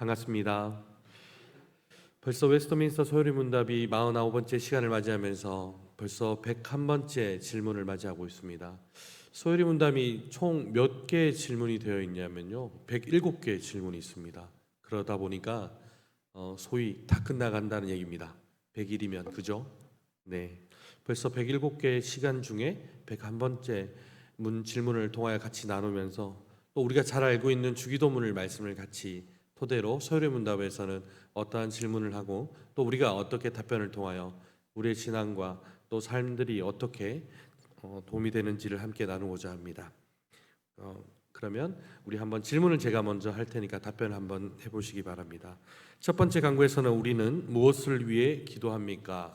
반갑습니다. 벌써 웨스트민스터 소요리 문답이 49번째 시간을 맞이하면서 벌써 101번째 질문을 맞이하고 있습니다. 소요리 문답이 총 몇 개의 질문이 되어 있냐면요, 107개의 질문이 있습니다. 그러다 보니까 소위 다 끝나간다는 얘기입니다. 100일이면 그죠? 네, 벌써 107개의 시간 중에 101번째 질문을 통하여 같이 나누면서 또 우리가 잘 알고 있는 주기도문을 말씀을 같이 토대로 소요리 문답에서는 어떠한 질문을 하고 또 우리가 어떻게 답변을 통하여 우리의 신앙과 또 삶들이 어떻게 도움이 되는지를 함께 나누고자 합니다. 그러면 우리 한번 질문을 제가 먼저 할 테니까 답변을 한번 해보시기 바랍니다. 첫 번째 강구에서는 우리는 무엇을 위해 기도합니까?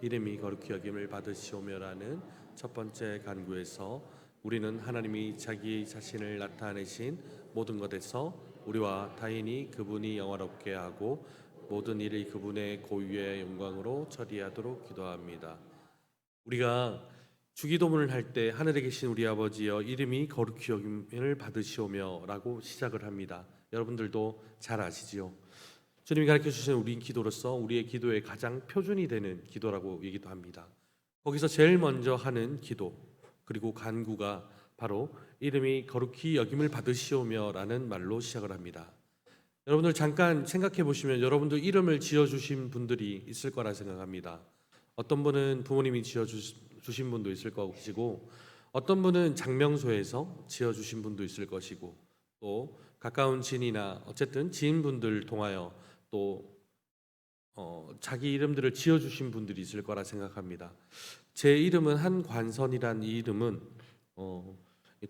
이름이 거룩히 여김을 받으시오며라는 첫 번째 간구에서 우리는 하나님이 자기 자신을 나타내신 모든 것에서 우리와 타인이 그분이 영화롭게 하고 모든 일을 그분의 고유의 영광으로 처리하도록 기도합니다. 우리가 주기도문을 할 때 하늘에 계신 우리 아버지여 이름이 거룩히 여김을 받으시오며 라고 시작을 합니다. 여러분들도 잘 아시지요? 주님이 가르쳐 주신 우리 기도로서 우리의 기도의 가장 표준이 되는 기도라고 얘기도 합니다. 거기서 제일 먼저 하는 기도 그리고 간구가 바로 이름이 거룩히 여김을 받으시오며 라는 말로 시작을 합니다. 여러분들 잠깐 생각해 보시면 여러분도 이름을 지어주신 분들이 있을 거라 생각합니다. 어떤 분은 부모님이 지어주신 분도 있을 것이고 어떤 분은 장명소에서 지어주신 분도 있을 것이고 또 가까운 지인이나 어쨌든 지인분들 통하여 또 자기 이름들을 지어주신 분들이 있을 거라 생각합니다. 제 이름은 한관선이란 이 이름은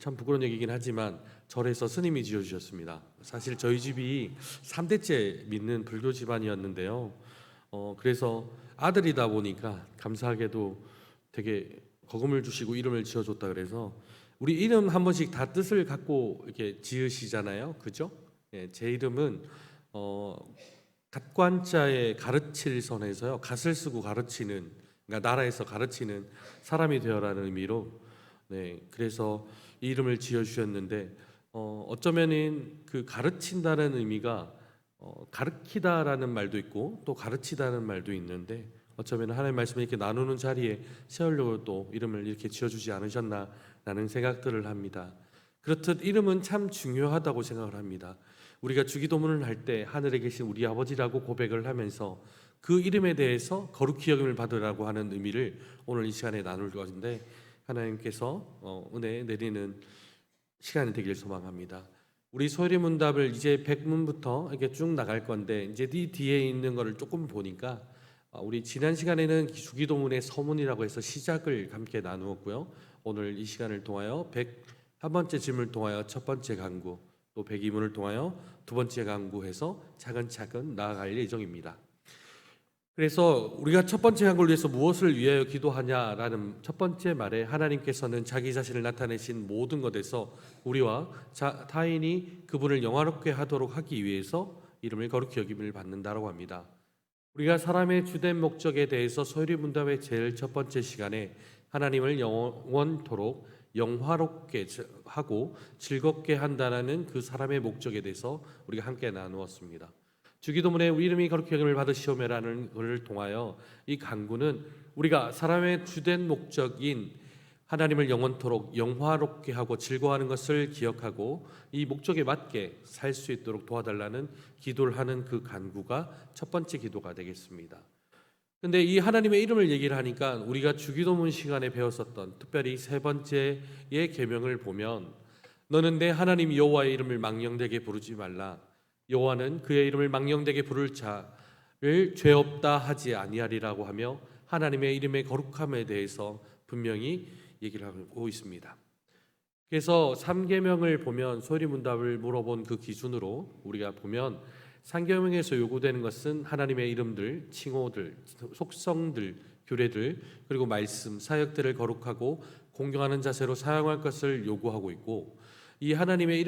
참 부끄러운 얘기긴 하지만 절에서 스님이 지어주셨습니다. 사실 저희 집이 3대째 믿는 불교 집안이었는데요. 그래서 아들이다 보니까 감사하게도 되게 거금을 주시고 이름을 지어줬다 그래서 우리 이름 한 번씩 다 뜻을 갖고 이렇게 지으시잖아요, 그죠? 예, 제 이름은 갓관자의 가르칠 선에서요, 갓을 쓰고 가르치는, 그러니까 나라에서 가르치는 사람이 되어라는 의미로, 네, 그래서 이 이름을 지어주셨는데 어쩌면은 그 가르친다는 의미가 가르치다라는 말도 있고 또 가르치다는 말도 있는데 어쩌면 하나님의 말씀을 이렇게 나누는 자리에 세우려고 또 이름을 이렇게 지어주지 않으셨나라는 생각들을 합니다. 그렇듯 이름은 참 중요하다고 생각을 합니다. 우리가 주기도문을 할 때 하늘에 계신 우리 아버지라고 고백을 하면서 그 이름에 대해서 거룩히 여김을 받으라고 하는 의미를 오늘 이 시간에 나눌 것인데 하나님께서 은혜 내리는 시간이 되길 소망합니다. 우리 소리 문답을 이제 100문부터 이렇게 쭉 나갈 건데 이제 이 뒤에 있는 거를 조금 보니까 우리 지난 시간에는 주기도문의 서문이라고 해서 시작을 함께 나누었고요. 오늘 이 시간을 통하여 101번째 질문을 통하여 첫 번째 강구 또 102문을 통하여 두 번째 강구해서 차근차근 나아갈 예정입니다. 그래서 우리가 첫 번째 강구를 위해서 무엇을 위하여 기도하냐라는 첫 번째 말에 하나님께서는 자기 자신을 나타내신 모든 것에서 우리와 타인이 그분을 영화롭게 하도록 하기 위해서 이름을 거룩히 여김을 받는다라고 합니다. 우리가 사람의 주된 목적에 대해서 소요리 문답의 제일 첫 번째 시간에 하나님을 영원토록 영화롭게 하고 즐겁게 한다는 그 사람의 목적에 대해서 우리가 함께 나누었습니다. 주기도문에 이름이 거룩히 여김을 받으시오며라는 것을 통하여 이 간구는 우리가 사람의 주된 목적인 하나님을 영원토록 영화롭게 하고 즐거워하는 것을 기억하고 이 목적에 맞게 살 수 있도록 도와달라는 기도를 하는 그 간구가 첫 번째 기도가 되겠습니다. 근데 이 하나님의 이름을 얘기를 하니까 우리가 주기도문 시간에 배웠었던 특별히 세 번째의 계명을 보면 너는 내 하나님 여호와의 이름을 망령되게 부르지 말라. 여호와는 그의 이름을 망령되게 부를 자를 죄 없다 하지 아니하리라고 하며 하나님의 이름의 거룩함에 대해서 분명히 얘기를 하고 있습니다. 그래서 3계명을 보면 소요리 문답을 물어본 그 기준으로 우리가 보면 3계명에서 요구되는 것은 하나님의 이름들, 칭호들, 속성들, 규례들 그리고 말씀, 사역들을 거룩하고 공경하는 자세로 사용할 것을 요구하고 있고 이 하나님의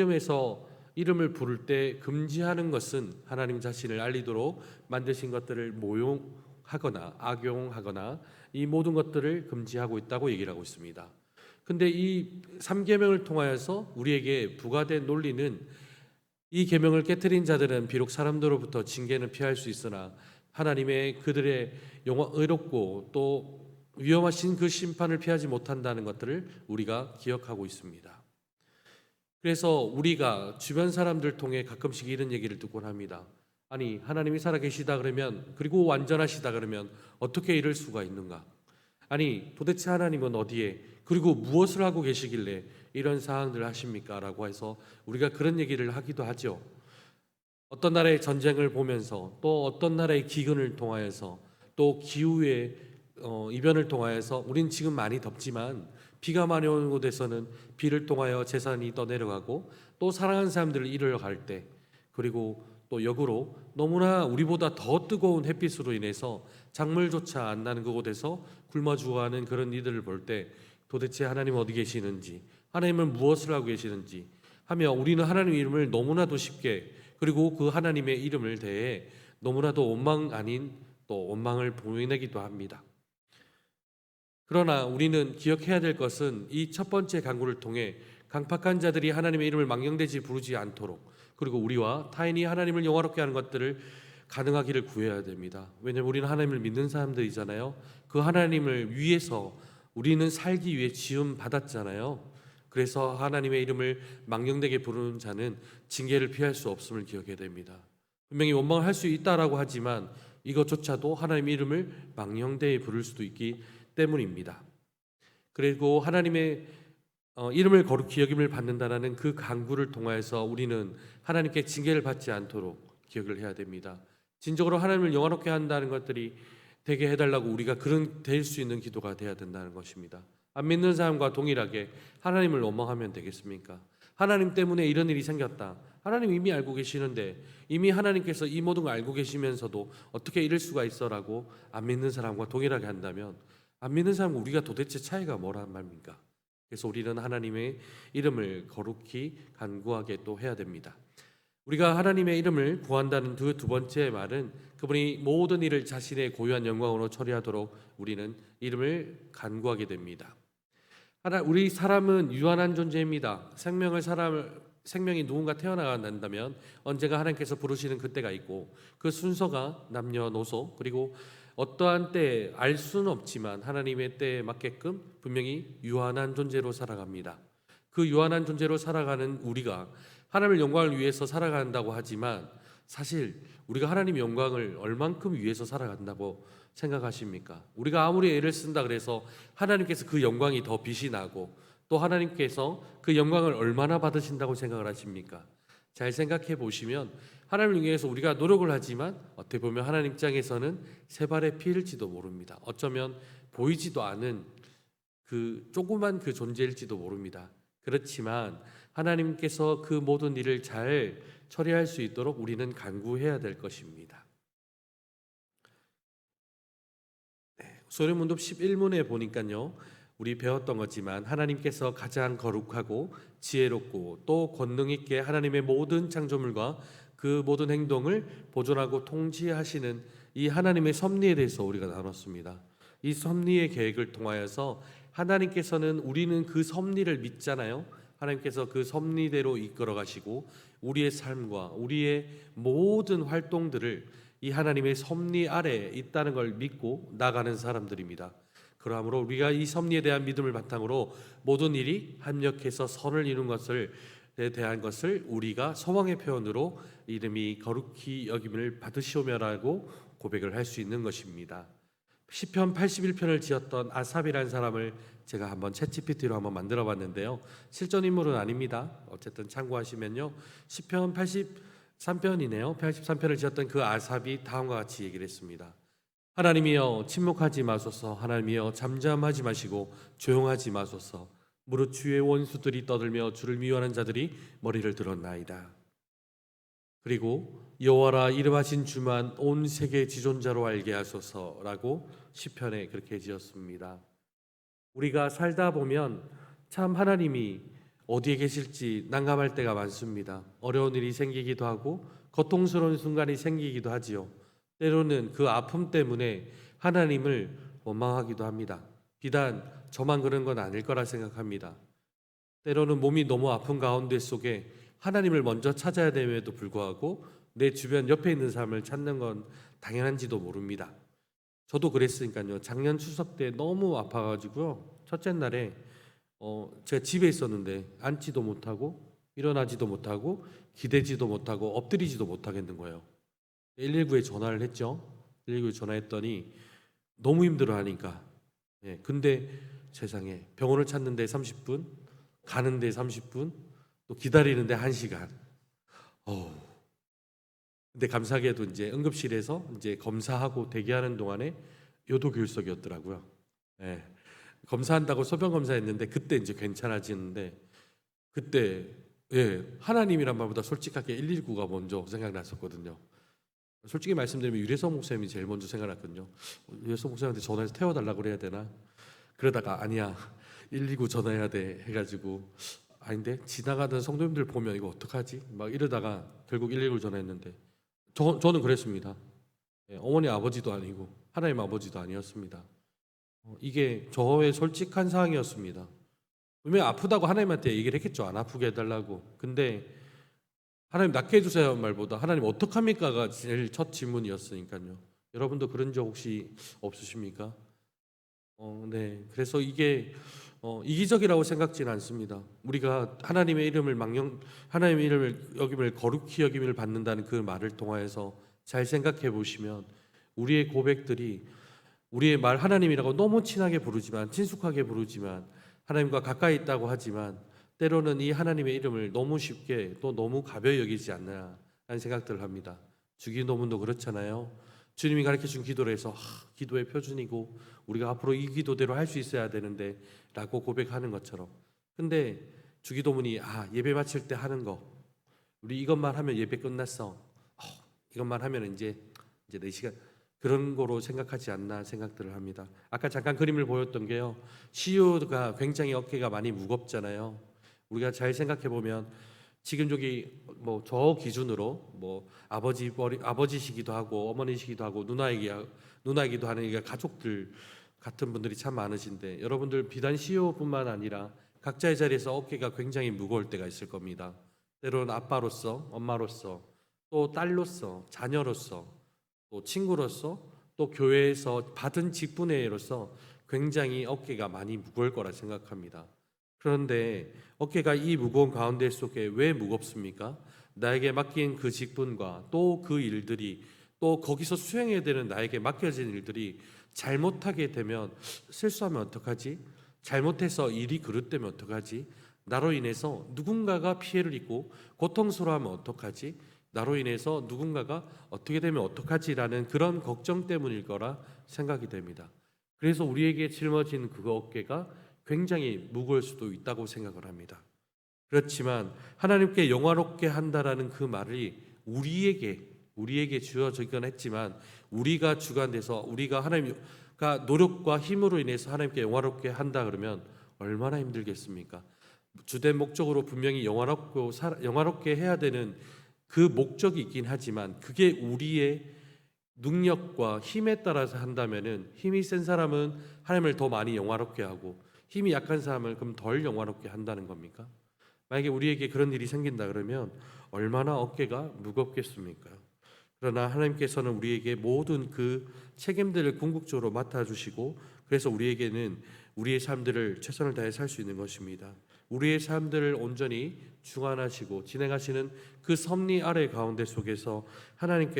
이름을 부를 때 금지하는 것은 하나님 자신을 알리도록 만드신 것들을 모용하거나 악용하거나 이 모든 것들을 금지하고 있다고 얘기를 하고 있습니다. 근데 이 3계명을 통하여서 우리에게 부과된 논리는 이 계명을 깨뜨린 자들은 비록 사람들로부터 징계는 피할 수 있으나 하나님의 그들의 의롭고 또 위험하신 그 심판을 피하지 못한다는 것들을 우리가 기억하고 있습니다. 그래서 우리가 주변 사람들 통해 가끔씩 이런 얘기를 듣곤 합니다. 아니, 하나님이 살아계시다 그러면, 그리고 완전하시다 그러면 어떻게 이럴 수가 있는가? 아니, 도대체 하나님은 어디에, 그리고 무엇을 하고 계시길래 이런 상황들을 하십니까? 라고 해서 우리가 그런 얘기를 하기도 하죠. 어떤 나라의 전쟁을 보면서, 또 어떤 나라의 기근을 통하여서, 또 기후의 이변을 통하여서 우린 지금 많이 덥지만 비가 많이 오는 곳에서는 비를 통하여 재산이 떠내려가고, 또 사랑하는 사람들을 잃어갈 때, 그리고 또 역으로 너무나 우리보다 더 뜨거운 햇빛으로 인해서 작물조차 안 나는 그곳에서 굶어 죽어가는 그런 이들을 볼 때 도대체 하나님 어디 계시는지, 하나님은 무엇을 하고 계시는지 하며 우리는 하나님 이름을 너무나도 쉽게, 그리고 그 하나님의 이름을 대해 너무나도 원망 아닌 또 원망을 보이내기도 합니다. 그러나 우리는 기억해야 될 것은 이 첫 번째 강구를 통해 강팍한 자들이 하나님의 이름을 망령되이 부르지 않도록, 그리고 우리와 타인이 하나님을 영화롭게 하는 것들을 가능하기를 구해야 됩니다. 왜냐하면 우리는 하나님을 믿는 사람들이잖아요. 그 하나님을 위해서 우리는 살기 위해 지음 받았잖아요. 그래서 하나님의 이름을 망령되게 부르는 자는 징계를 피할 수 없음을 기억해야 됩니다. 분명히 원망을 할 수 있다라고 하지만 이것조차도 하나님의 이름을 망령되이 부를 수도 있기 때문입니다. 그리고 하나님의 이름을 거룩히 여김을 받는다라는 그 강구를 통하여서 우리는 하나님께 징계를 받지 않도록 기억을 해야 됩니다. 진정으로 하나님을 영화롭게 한다는 것들이 되게 해달라고 우리가 그런 될 수 있는 기도가 돼야 된다는 것입니다. 안 믿는 사람과 동일하게 하나님을 원망하면 되겠습니까? 하나님 때문에 이런 일이 생겼다. 하나님 이미 알고 계시는데, 이미 하나님께서 이 모든 걸 알고 계시면서도 어떻게 이럴 수가 있어라고 안 믿는 사람과 동일하게 한다면, 안 믿는 사람과 우리가 도대체 차이가 뭐란 말입니까? 그래서 우리는 하나님의 이름을 거룩히 간구하게 또 해야 됩니다. 우리가 하나님의 이름을 구한다는 두 번째 말은 그분이 모든 일을 자신의 고유한 영광으로 처리하도록 우리는 이름을 간구하게 됩니다. 우리 사람은 유한한 존재입니다. 생명이 누군가 태어난다면 언젠가 하나님께서 부르시는 그때가 있고, 그 순서가 남녀노소 그리고 어떠한 때에 알 수는 없지만 하나님의 때에 맞게끔 분명히 유한한 존재로 살아갑니다. 그 유한한 존재로 살아가는 우리가 하나님의 영광을 위해서 살아간다고 하지만, 사실 우리가 하나님의 영광을 얼만큼 위해서 살아간다고 생각하십니까? 우리가 아무리 애를 쓴다 그래서 하나님께서 그 영광이 더 빛이 나고, 또 하나님께서 그 영광을 얼마나 받으신다고 생각을 하십니까? 잘 생각해 보시면 하나님을 위해서 우리가 노력을 하지만 어떻게 보면 하나님 입장에서는 세 발의 피일지도 모릅니다. 어쩌면 보이지도 않은 그 조그만 그 존재일지도 모릅니다. 그렇지만 하나님께서 그 모든 일을 잘 처리할 수 있도록 우리는 간구해야 될 것입니다. 소리문답 11문에 보니까요, 우리 배웠던 거지만 하나님께서 가장 거룩하고 지혜롭고 또 권능 있게 하나님의 모든 창조물과 그 모든 행동을 보존하고 통치하시는 이 하나님의 섭리에 대해서 우리가 나눴습니다. 이 섭리의 계획을 통하여서 하나님께서는, 우리는 그 섭리를 믿잖아요. 하나님께서 그 섭리대로 이끌어 가시고 우리의 삶과 우리의 모든 활동들을 이 하나님의 섭리 아래에 있다는 걸 믿고 나가는 사람들입니다. 그러므로 우리가 이 섭리에 대한 믿음을 바탕으로 모든 일이 합력해서 선을 이룬 것을 대한 것을 우리가 소망의 표현으로 이름이 거룩히 여김을 받으시오며라고 고백을 할 수 있는 것입니다. 시편 81편을 지었던 아삽이라는 사람을 제가 한번 챗GPT로 한번 만들어 봤는데요. 실존 인물은 아닙니다. 어쨌든 참고하시면요. 시편 83편이네요. 83편을 지었던 그 아삽이 다음과 같이 얘기를 했습니다. 하나님이여 침묵하지 마소서. 하나님이여 잠잠하지 마시고 조용하지 마소서. 무릇 주의 원수들이 떠들며 주를 미워하는 자들이 머리를 들었나이다. 그리고 여호와라 이름하신 주만 온 세계 지존자로 알게 하소서라고 시편에 그렇게 지었습니다. 우리가 살다 보면 참 하나님이 어디에 계실지 난감할 때가 많습니다. 어려운 일이 생기기도 하고 고통스러운 순간이 생기기도 하지요. 때로는 그 아픔 때문에 하나님을 원망하기도 합니다. 비단 저만 그런 건 아닐 거라 생각합니다. 때로는 몸이 너무 아픈 가운데 속에 하나님을 먼저 찾아야 됨에도 불구하고 내 주변 옆에 있는 사람을 찾는 건 당연한지도 모릅니다. 저도 그랬으니까요. 작년 추석 때 너무 아파가지고요. 첫째 날에 제가 집에 있었는데 앉지도 못하고 일어나지도 못하고 기대지도 못하고 엎드리지도 못하겠는 거예요. 119에 전화를 했죠. 119에 전화했더니 너무 힘들어하니까. 예, 근데 세상에 병원을 찾는데 30분, 가는데 30분, 또 기다리는데 1시간. 어우. 근데 감사하게도 이제 응급실에서 이제 검사하고 대기하는 동안에 요도교일석이었더라고요. 예. 검사한다고 소변 검사했는데 그때 이제 괜찮아지는데 그때 하나님이란 말보다 솔직하게 119가 먼저 생각났었거든요. 솔직히 말씀드리면 유래성 목사님이 제일 먼저 생각났거든요. 유래성 목사님한테 전화해서 태워달라고 그래야 되나? 그러다가 아니야 119 전화해야 돼 해가지고 아닌데 지나가던 성도님들 보면 이거 어떡하지? 막 이러다가 결국 119를 전화했는데 저는 그랬습니다. 어머니 아버지도 아니고 하나님 아버지도 아니었습니다. 이게 저의 솔직한 상황이었습니다. 분명히 아프다고 하나님한테 얘기를 했겠죠. 안 아프게 해달라고. 근데 하나님 낫게 해주세요 말보다 하나님 어떡합니까가 제일 첫 질문이었으니까요. 여러분도 그런 적 혹시 없으십니까? 네. 그래서 이게 이기적이라고 생각지는 않습니다. 우리가 하나님의 이름을 여김을 거룩히 여김을 받는다는 그 말을 통하여서 잘 생각해 보시면 우리의 고백들이 우리의 말 하나님이라고 너무 친하게 부르지만 친숙하게 부르지만 하나님과 가까이 있다고 하지만 때로는 이 하나님의 이름을 너무 쉽게 또 너무 가벼이 여기지 않나 하는 생각들을 합니다. 주기도문도 그렇잖아요. 주님이 가르쳐준 기도를 해서 기도의 표준이고 우리가 앞으로 이 기도대로 할 수 있어야 되는데 라고 고백하는 것처럼 근데 주기도문이 예배 마칠 때 하는 거 우리 이것만 하면 예배 끝났어 이것만 하면 이제 내 시간 그런 거로 생각하지 않나 생각들을 합니다. 아까 잠깐 그림을 보였던 게요. CEO가 굉장히 어깨가 많이 무겁잖아요. 우리가 잘 생각해 보면 지금 저기 뭐 저 기준으로 뭐 아버지시기도 하고 어머니시기도 하고 누나이기도 하는 이게 가족들 같은 분들이 참 많으신데 여러분들 비단 CEO뿐만 아니라 각자의 자리에서 어깨가 굉장히 무거울 때가 있을 겁니다. 때로는 아빠로서, 엄마로서, 또 딸로서, 자녀로서, 또 친구로서, 또 교회에서 받은 직분회로서 굉장히 어깨가 많이 무거울 거라 생각합니다. 그런데 어깨가 이 무거운 가운데 속에 왜 무겁습니까? 나에게 맡긴 그 직분과 또 그 일들이 또 거기서 수행해야 되는 나에게 맡겨진 일들이 잘못하게 되면 실수하면 어떡하지? 잘못해서 일이 그릇되면 어떡하지? 나로 인해서 누군가가 피해를 입고 고통스러워하면 어떡하지? 나로 인해서 누군가가 어떻게 되면 어떡하지라는 그런 걱정 때문일 거라 생각이 됩니다. 그래서 우리에게 짊어진 그 어깨가 굉장히 무거울 수도 있다고 생각을 합니다. 그렇지만 하나님께 영화롭게 한다라는 그 말이 우리에게 주어지긴 했지만 우리가 주관돼서 우리가 하나님과 노력과 힘으로 인해서 하나님께 영화롭게 한다 그러면 얼마나 힘들겠습니까? 주된 목적으로 분명히 영화롭게 해야 되는 그 목적이 있긴 하지만 그게 우리의 능력과 힘에 따라서 한다면은 힘이 센 사람은 하나님을 더 많이 영화롭게 하고 힘이 약한 사람을 그럼 덜 영화롭게 한다는 겁니까? 만약에 우리에게 그런 일이 생긴다 그러면 얼마나 어깨가 무겁겠습니까? 그러나 하나님께서는 우리에게 모든 그 책임들을 궁극적으로 맡아주시고 그래서 우리에게는 우리의 삶들을 최선을 다해 살 수 있는 것입니다. 우리의 삶들을 온전히 주관하시고 진행하시는 그 섭리 아래 가운데 속에서 하나님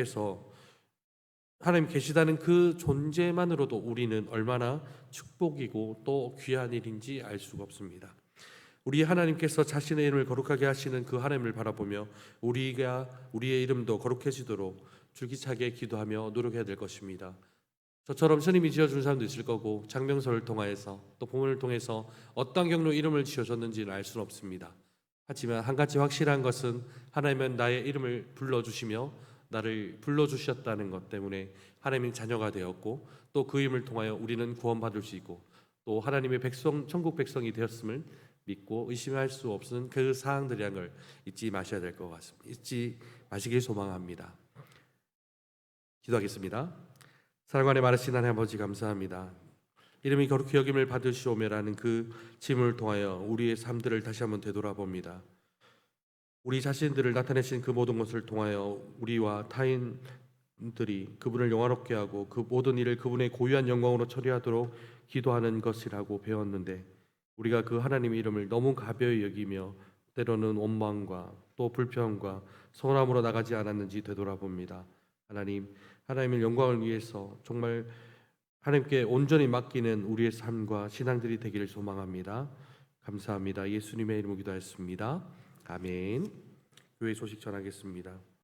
계시다는 그 존재만으로도 우리는 얼마나 축복이고 또 귀한 일인지 알 수가 없습니다. 우리 하나님께서 자신의 이름을 거룩하게 하시는 그 하나님을 바라보며 우리의 이름도 거룩해지도록 줄기차게 기도하며 노력해야 될 것입니다. 저처럼 스님이 지어준 사람도 있을 거고 장명서를 통하여서 또 본문을 통해서 어떤 경로 이름을 지어줬는지는 알 수는 없습니다. 하지만 한 가지 확실한 것은 하나님은 나의 이름을 불러주시며 나를 불러주셨다는 것 때문에 하나님의 자녀가 되었고 또 그 이름을 통하여 우리는 구원받을 수 있고 또 하나님의 천국 백성이 되었음을 믿고 의심할 수 없는 그 사항들이란 걸 잊지 마셔야 될 것 같습니다. 잊지 마시길 소망합니다. 기도하겠습니다. 사랑하는 많으신 하나님 아버지 감사합니다. 이름이 거룩히 여김을 받으시오며라는 그 질문을 통하여 우리의 삶들을 다시 한번 되돌아봅니다. 우리 자신들을 나타내신 그 모든 것을 통하여 우리와 타인들이 그분을 영화롭게 하고 그 모든 일을 그분의 고유한 영광으로 처리하도록 기도하는 것이라고 배웠는데, 우리가 그 하나님 이름을 너무 가벼이 여기며 때로는 원망과 또 불평과 서운함으로 나가지 않았는지 되돌아봅니다. 하나님의 영광을 위해서 정말 하나님께 온전히 맡기는 우리의 삶과 신앙들이 되기를 소망합니다. 감사합니다. 예수님의 이름으로 기도하였습니다. 아멘. 교회 소식 전하겠습니다.